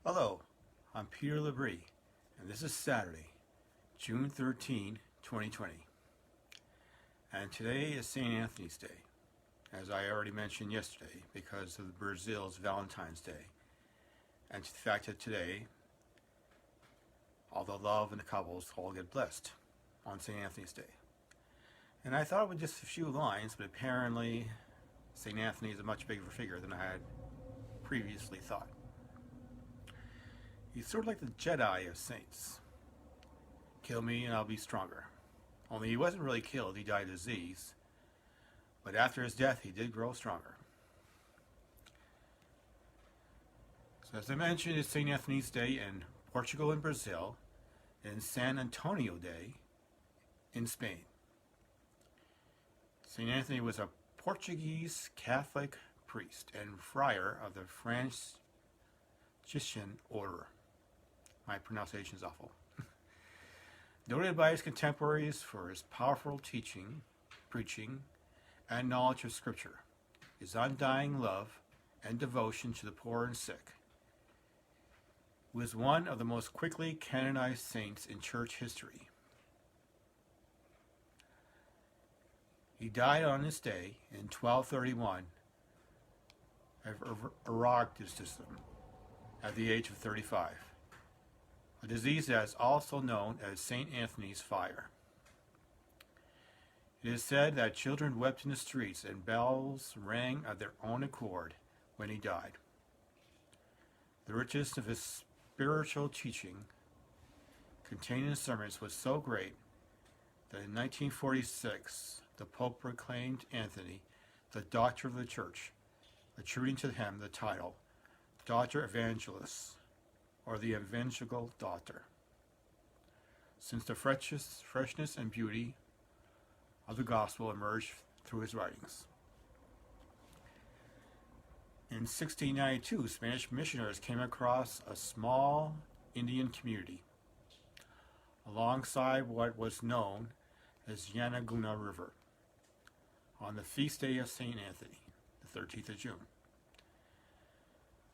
Hello, I'm Peter Labrie, and this is Saturday, June 13, 2020. And today is St. Anthony's Day, as I already mentioned yesterday, because of Brazil's Valentine's Day, and the fact that today, all the love and the couples all get blessed on St. Anthony's Day. And I thought with just a few lines, but apparently St. Anthony is a much bigger figure than I had previously thought. He's sort of like the Jedi of saints. Kill me and I'll be stronger. Only he wasn't really killed, he died of disease. But after his death, he did grow stronger. So as I mentioned, it's St. Anthony's Day in Portugal and Brazil, and San Antonio Day in Spain. St. Anthony was a Portuguese Catholic priest and friar of the Franciscan order. My pronunciation is awful. Noted by his contemporaries for his powerful teaching, preaching, and knowledge of Scripture, his undying love and devotion to the poor and sick, he was one of the most quickly canonized saints in church history. He died on this day in 1231 of eroticism at the age of 35, a disease that is also known as St. Anthony's fire. It is said that children wept in the streets and bells rang of their own accord when he died. The richness of his spiritual teaching contained in his sermons was so great that in 1946 the Pope proclaimed Anthony the Doctor of the Church, attributing to him the title Doctor Evangelus, or the Evangelical Doctor, since the freshness and beauty of the gospel emerged through his writings. In 1692, Spanish missionaries came across a small Indian community alongside what was known as Yanaguna River on the feast day of St. Anthony, the 13th of June.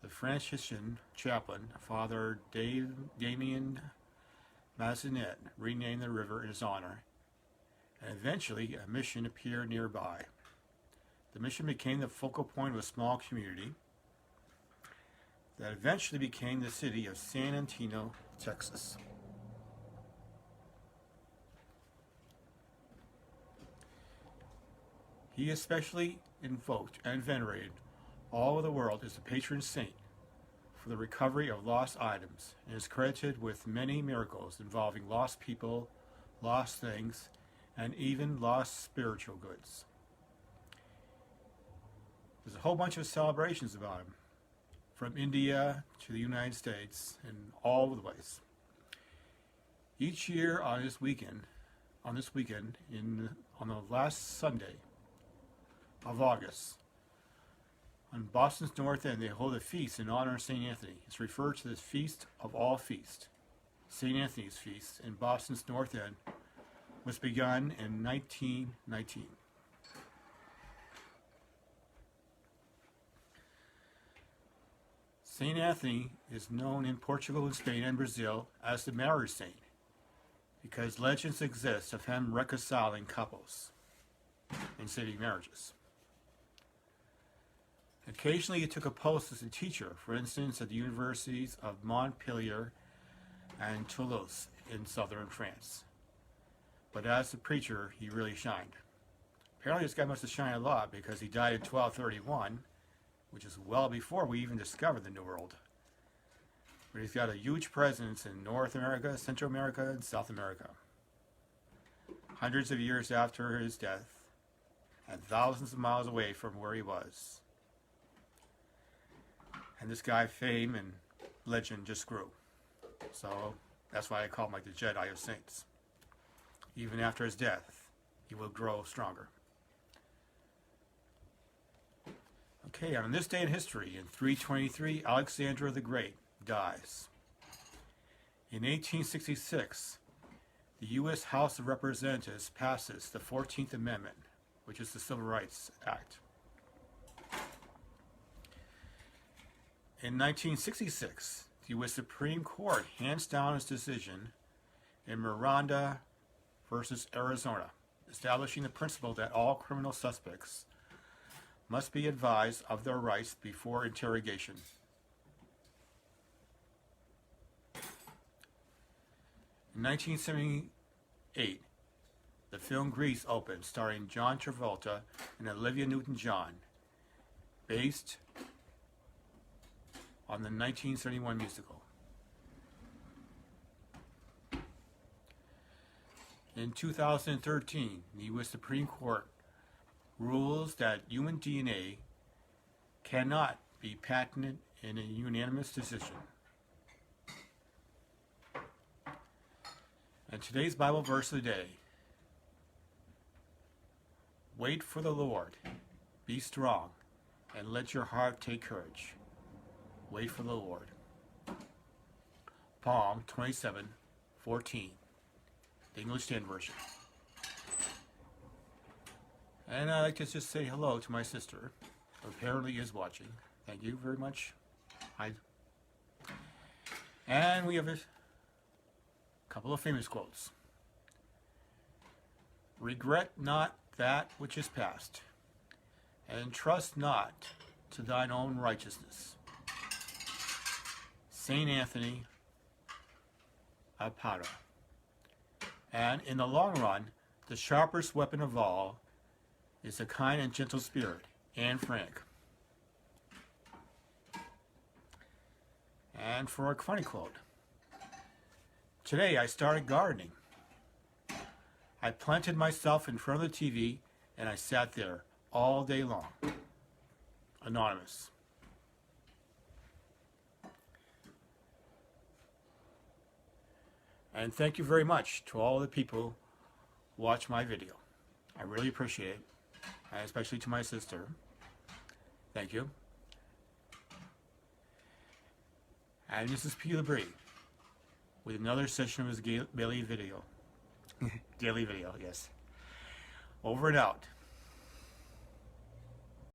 The Franciscan chaplain, Father Damien Mazinet, renamed the river in his honor, and eventually a mission appeared nearby. The mission became the focal point of a small community that eventually became the city of San Antonio, Texas. He especially invoked and venerated all over the world as the patron saint for the recovery of lost items, and is credited with many miracles involving lost people, lost things, and even lost spiritual goods. There's a whole bunch of celebrations about him, from India to the United States and all over the place. Each year on this weekend, on the last Sunday of August, on Boston's North End, they hold a feast in honor of St. Anthony. It's referred to as Feast of All Feasts. St. Anthony's Feast in Boston's North End was begun in 1919. St. Anthony is known in Portugal and Spain and Brazil as the marriage saint because legends exist of him reconciling couples and saving marriages. Occasionally he took a post as a teacher, for instance at the universities of Montpellier and Toulouse in southern France. But as a preacher, he really shined. Apparently this guy must have shined a lot because he died in 1231, which is well before we even discovered the New World. But he's got a huge presence in North America, Central America, and South America. Hundreds of years after his death, and thousands of miles away from where he was. And this guy's fame and legend just grew. So that's why I call him like the Jedi of saints. Even after his death, he will grow stronger. Okay, on this day in history, in 323, Alexander the Great dies. In 1866, the U.S. House of Representatives passes the 14th Amendment, which is the Civil Rights Act. In 1966, the U.S. Supreme Court hands down its decision in Miranda versus Arizona, establishing the principle that all criminal suspects must be advised of their rights before interrogation. In 1978, the film Grease opened, starring John Travolta and Olivia Newton-John, based on the 1971 musical. In 2013, the U.S. Supreme Court rules that human DNA cannot be patented in a unanimous decision. And today's Bible verse of the day: wait for the Lord, be strong, and let your heart take courage. Wait for the Lord. Psalm 27:14, the English Standard Version. And I'd like to just say hello to my sister, who apparently is watching. Thank you very much. Hi. And we have a couple of famous quotes. Regret not that which is past, and trust not to thine own righteousness. Saint Anthony of Padua. And in the long run, the sharpest weapon of all is a kind and gentle spirit, Anne Frank. And for a funny quote: today I started gardening. I planted myself in front of the TV and I sat there all day long. Anonymous. And thank you very much to all the people who watch my video. I really appreciate it, and especially to my sister. Thank you. And this is P. Labrie with another session of his daily video. Daily video, yes. Over and out.